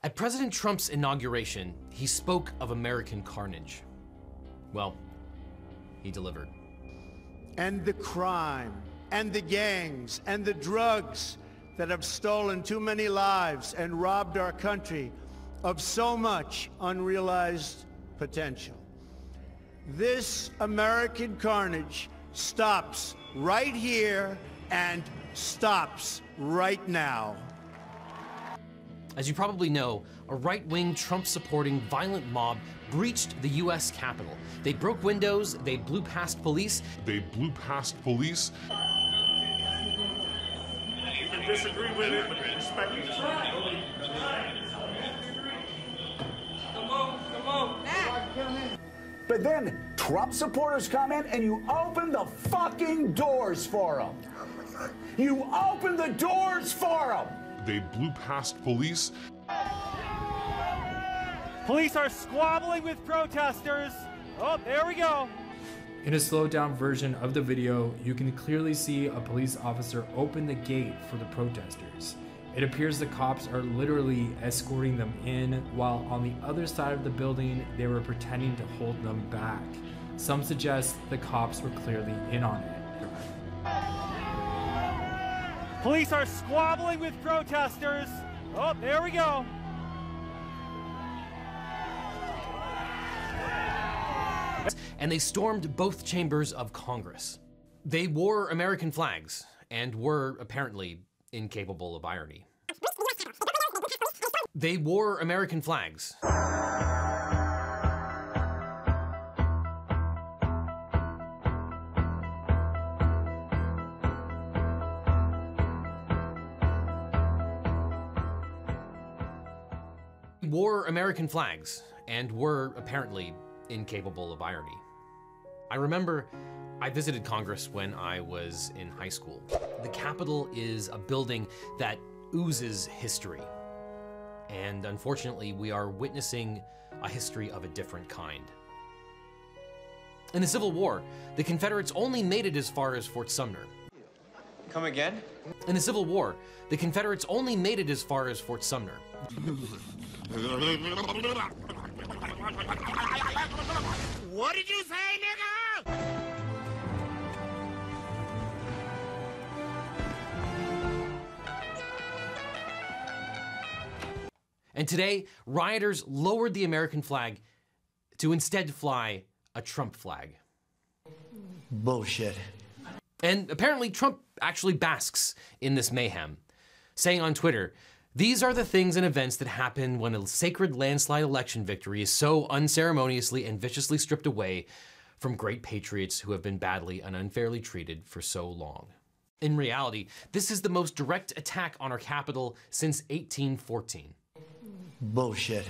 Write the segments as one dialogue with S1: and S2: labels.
S1: At President Trump's inauguration, he spoke of American carnage. Well, he delivered.
S2: And the crime, and the gangs, and the drugs that have stolen too many lives and robbed our country of so much unrealized potential. This American carnage stops right here and stops right now.
S1: As you probably know, a right-wing Trump-supporting violent mob breached the U.S. Capitol. They broke windows, they blew past police.
S3: You can disagree with it, but respect it.
S4: Come on.
S5: But then Trump supporters come in and you open the fucking doors for them. You open the doors for them.
S3: They blew past police.
S4: Police are squabbling with protesters. Oh, there we go.
S6: In a slowed down version of the video, you can clearly see a police officer open the gate for the protesters. It appears the cops are literally escorting them in, while on the other side of the building, they were pretending to hold them back. Some suggest the cops were clearly in on it.
S4: Police are squabbling with protesters. Oh, there we go.
S1: And they stormed both chambers of Congress. They wore American flags and were apparently incapable of irony. They wore American flags. Wore American flags and were apparently incapable of irony. I remember I visited Congress when I was in high school. The Capitol is a building that oozes history. And unfortunately, we are witnessing a history of a different kind. In the Civil War, the Confederates only made it as far as Fort Sumner.
S7: Come again?
S1: In the Civil War, the Confederates only made it as far as Fort Sumner.
S2: What did you say, nigga?
S1: And today, rioters lowered the American flag to instead fly a Trump flag.
S2: Bullshit.
S1: And apparently Trump actually basks in this mayhem, saying on Twitter, "These are the things and events that happen when a sacred landslide election victory is so unceremoniously and viciously stripped away from great patriots who have been badly and unfairly treated for so long." In reality, this is the most direct attack on our capital since 1814.
S2: Bullshit.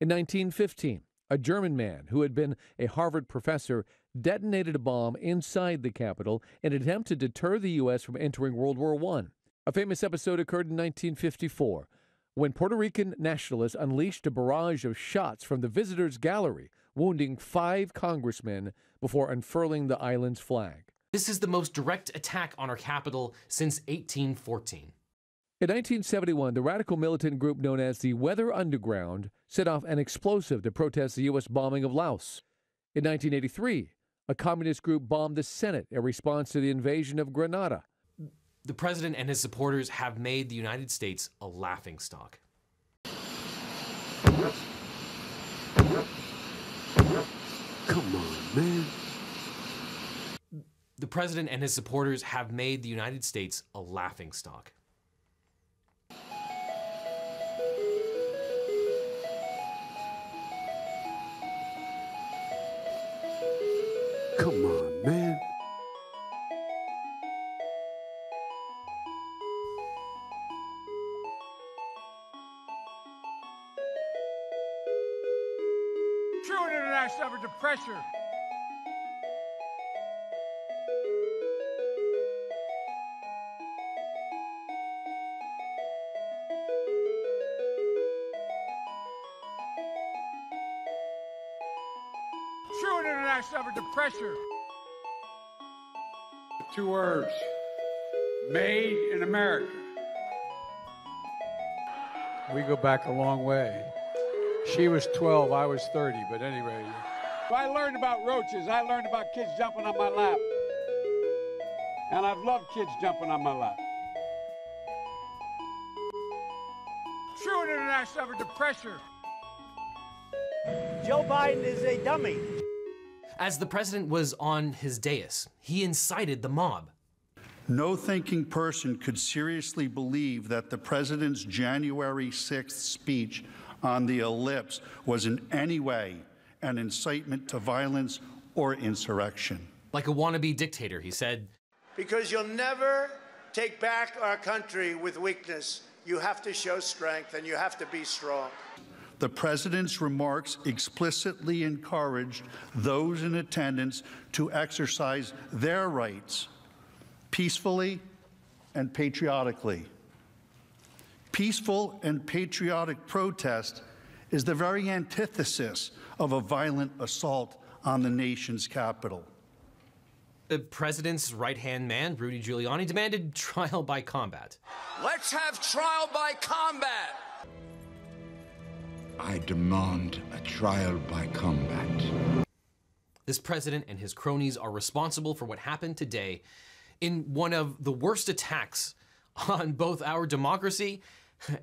S8: In 1915, a German man who had been a Harvard professor detonated a bomb inside the Capitol in an attempt to deter the U.S. from entering World War I. A famous episode occurred in 1954 when Puerto Rican nationalists unleashed a barrage of shots from the visitors' gallery, wounding 5 congressmen before unfurling the island's flag.
S1: This is the most direct attack on our capital since 1814.
S8: In 1971, the radical militant group known as the Weather Underground set off an explosive to protest the U.S. bombing of Laos. In 1983, a communist group bombed the Senate in response to the invasion of Grenada.
S1: The president and his supporters have made the United States a laughingstock.
S2: Come on, man.
S1: The president and his supporters have made the United States a laughingstock.
S2: Come on, man.
S4: True international effort to pressure. True international effort to pressure.
S9: 2 words. Made in America. We go back a long way. She was 12, I was 30, but anyway.
S10: If I learned about roaches, I learned about kids jumping on my lap. And I've loved kids jumping on my lap. True international effort to pressure.
S2: Joe Biden is a dummy.
S1: As the president was on his dais, he incited the mob.
S11: No thinking person could seriously believe that the president's January 6th speech on the ellipse was in any way an incitement to violence or insurrection.
S1: Like a wannabe dictator, he said,
S2: Because you'll never take back our country with weakness. You have to show strength and you have to be strong.
S11: The president's remarks explicitly encouraged those in attendance to exercise their rights peacefully and patriotically. Peaceful and patriotic protest is the very antithesis of a violent assault on the nation's capital.
S1: The president's right-hand man, Rudy Giuliani, demanded trial by combat.
S10: Let's have trial by combat.
S12: I demand a trial by combat.
S1: This president and his cronies are responsible for what happened today in one of the worst attacks on both our democracy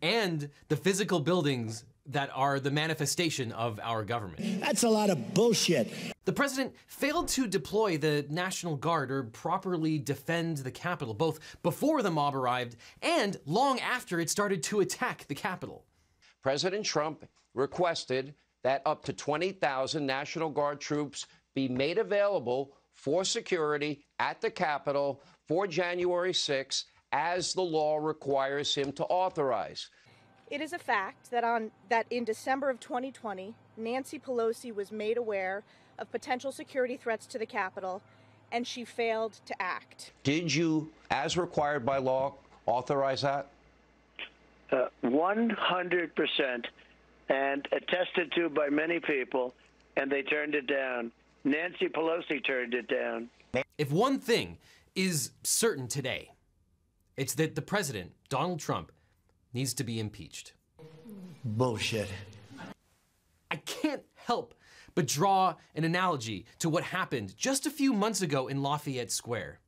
S1: and the physical buildings that are the manifestation of our government.
S13: That's a lot of bullshit.
S1: The president failed to deploy the National Guard or properly defend the Capitol, both before the mob arrived and long after it started to attack the Capitol.
S14: President Trump requested that up to 20,000 National Guard troops be made available for security at the Capitol for January 6th, as the law requires him to authorize.
S15: It is a fact that in December of 2020, Nancy Pelosi was made aware of potential security threats to the Capitol, and she failed to act.
S14: Did you, as required by law, authorize that?
S16: 100%, and attested to by many people, and they turned it down. Nancy Pelosi turned it down.
S1: If one thing is certain today, it's that the president, Donald Trump, needs to be impeached.
S13: Bullshit.
S1: I can't help but draw an analogy to what happened just a few months ago in Lafayette Square.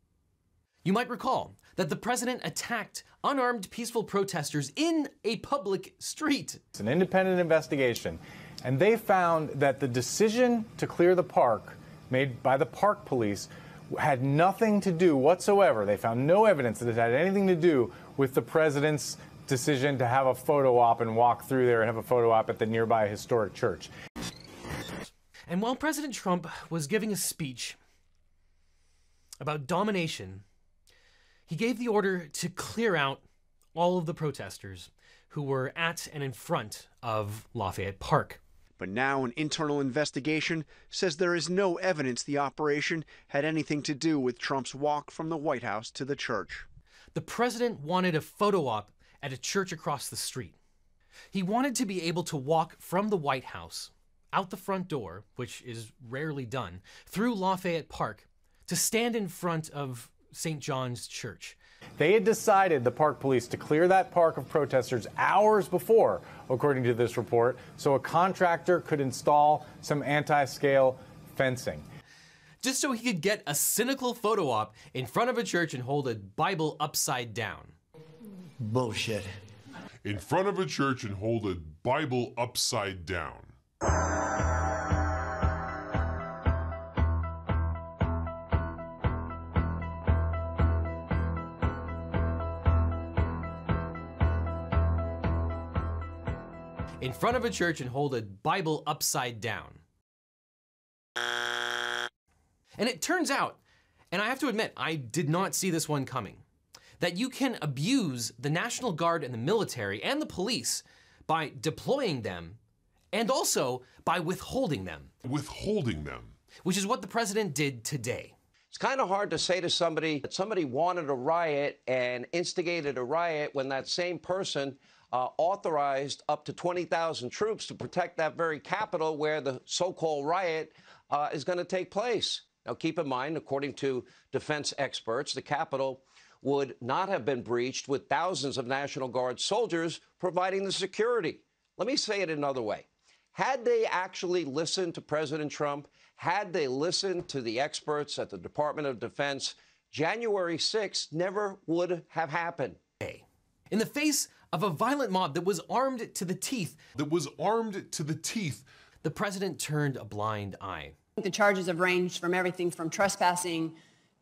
S1: You might recall that the president attacked unarmed peaceful protesters in a public street.
S17: It's an independent investigation, and they found that the decision to clear the park made by the park police had nothing to do whatsoever. They found no evidence that it had anything to do with the president's decision to have a photo op and walk through there and have a photo op at the nearby historic church.
S1: And while President Trump was giving a speech about domination, he gave the order to clear out all of the protesters who were at and in front of Lafayette Park.
S18: But now an internal investigation says there is no evidence the operation had anything to do with Trump's walk from the White House to the church.
S1: The president wanted a photo op at a church across the street. He wanted to be able to walk from the White House, out the front door, which is rarely done, through Lafayette Park, to stand in front of St. John's Church.
S17: They had decided, the park police, to clear that park of protesters hours before, according to this report, so a contractor could install some anti-scale fencing.
S1: Just so he could get a cynical photo op in front of a church and hold a Bible upside down.
S13: Bullshit.
S3: In front of a church and hold a Bible upside down.
S1: In front of a church and hold a Bible upside down. And it turns out, and I have to admit, I did not see this one coming, that you can abuse the National Guard and the military and the police by deploying them and also by withholding them.
S3: Withholding them.
S1: Which is what the president did today.
S14: It's kind of hard to say to somebody that somebody wanted a riot and instigated a riot when that same person authorized up to 20,000 troops to protect that very Capitol where the so-called riot is going to take place. Now, keep in mind, according to defense experts, the Capitol would not have been breached with thousands of National Guard soldiers providing the security. Let me say it another way. Had they actually listened to President Trump, had they listened to the experts at the Department of Defense, January 6th never would have happened.
S1: In the face of a violent mob that was armed to the teeth, the president turned a blind eye.
S19: The charges have ranged from everything from trespassing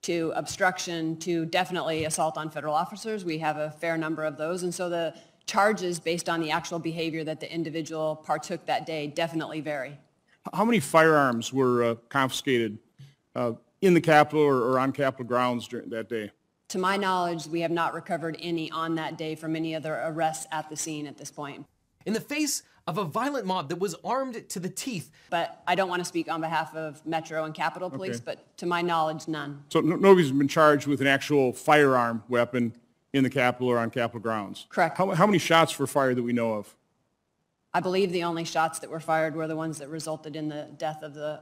S19: to obstruction to definitely assault on federal officers. We have a fair number of those. And so the charges based on the actual behavior that the individual partook that day definitely vary.
S20: How many firearms were confiscated in the Capitol or on Capitol grounds during that day?
S19: To my knowledge, we have not recovered any on that day from any other arrests at the scene at this point.
S1: In the face of a violent mob that was armed to the teeth.
S19: But I don't want to speak on behalf of Metro and Capitol Police, but to my knowledge, none.
S20: So nobody's been charged with an actual firearm weapon in the Capitol or on Capitol grounds?
S19: Correct.
S20: How many shots were fired that we know of?
S19: I believe the only shots that were fired were the ones that resulted in the death of the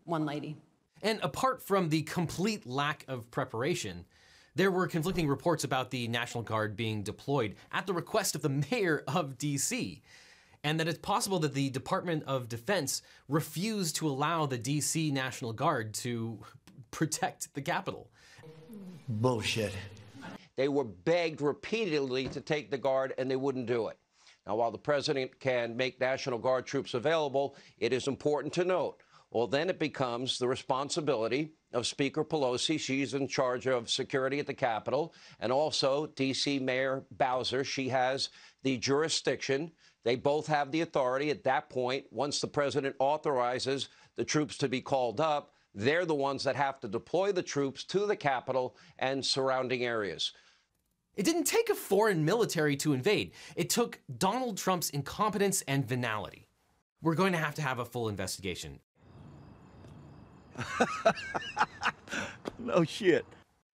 S19: one lady.
S1: And apart from the complete lack of preparation, there were conflicting reports about the National Guard being deployed at the request of the mayor of D.C., and that it's possible that the Department of Defense refused to allow the D.C. National Guard to protect the Capitol.
S13: Bullshit.
S14: They were begged repeatedly to take the Guard, and they wouldn't do it. Now, while the president can make National Guard troops available, it is important to note, well, then it becomes the responsibility of Speaker Pelosi. She's in charge of security at the Capitol, and also D.C. Mayor Bowser. She has the jurisdiction. They both have the authority at that point. Once the president authorizes the troops to be called up, they're the ones that have to deploy the troops to the Capitol and surrounding areas.
S1: It didn't take a foreign military to invade. It took Donald Trump's incompetence and venality. We're going to have a full investigation.
S13: No shit.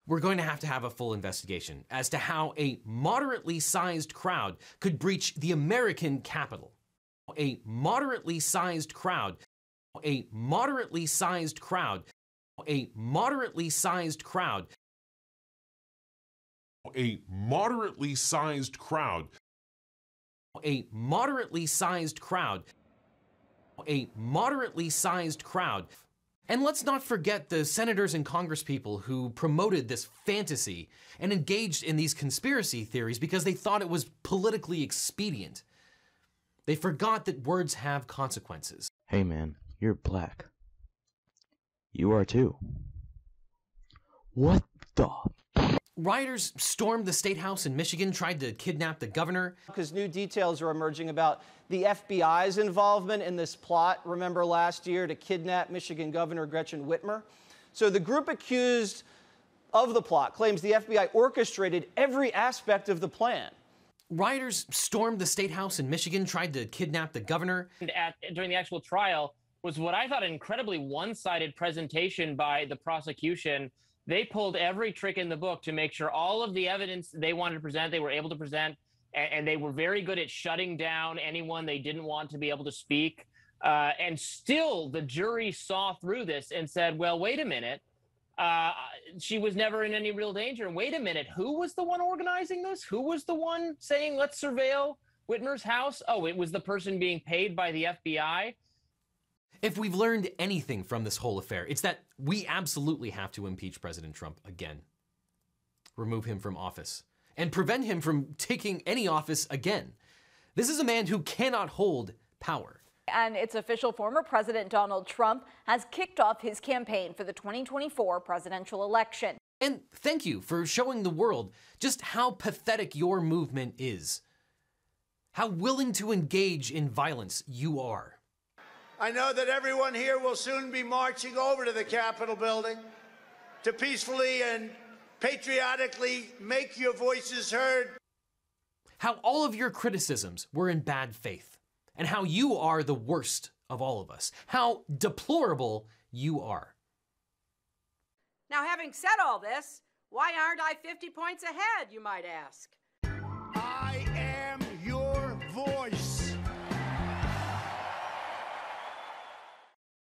S1: We're going to have a full investigation as to how a moderately sized crowd could breach the American Capitol. A moderately sized crowd. A moderately sized crowd. A moderately sized crowd.
S3: A moderately sized crowd.
S1: A moderately sized crowd. A moderately sized crowd. And let's not forget the senators and congresspeople who promoted this fantasy and engaged in these conspiracy theories because they thought it was politically expedient. They forgot that words have consequences.
S21: Hey man, you're black. You are too. What the?
S1: Rioters stormed the State House in Michigan, tried to kidnap the governor.
S22: Because new details are emerging about the FBI's involvement in this plot, remember last year, to kidnap Michigan Governor Gretchen Whitmer. So the group accused of the plot claims the FBI orchestrated every aspect of the plan.
S1: Rioters stormed the State House in Michigan, tried to kidnap the governor.
S23: During the actual trial was what I thought an incredibly one-sided presentation by the prosecution. They pulled every trick in the book to make sure all of the evidence they wanted to present, they were able to present, and they were very good at shutting down anyone they didn't want to be able to speak. And still, the jury saw through this and said, well, wait a minute. She was never in any real danger. Wait a minute. Who was the one organizing this? Who was the one saying, let's surveil Whitmer's house? Oh, it was the person being paid by the FBI.
S1: If we've learned anything from this whole affair, it's that we absolutely have to impeach President Trump again. Remove him from office and prevent him from taking any office again. This is a man who cannot hold power.
S24: And it's official, former President Donald Trump has kicked off his campaign for the 2024 presidential election.
S1: And thank you for showing the world just how pathetic your movement is. How willing to engage in violence you are.
S2: I know that everyone here will soon be marching over to the Capitol building to peacefully and patriotically make your voices heard.
S1: How all of your criticisms were in bad faith, and how you are the worst of all of us. How deplorable you are.
S25: Now, having said all this, why aren't I 50 points ahead, you might ask?
S2: I am your voice.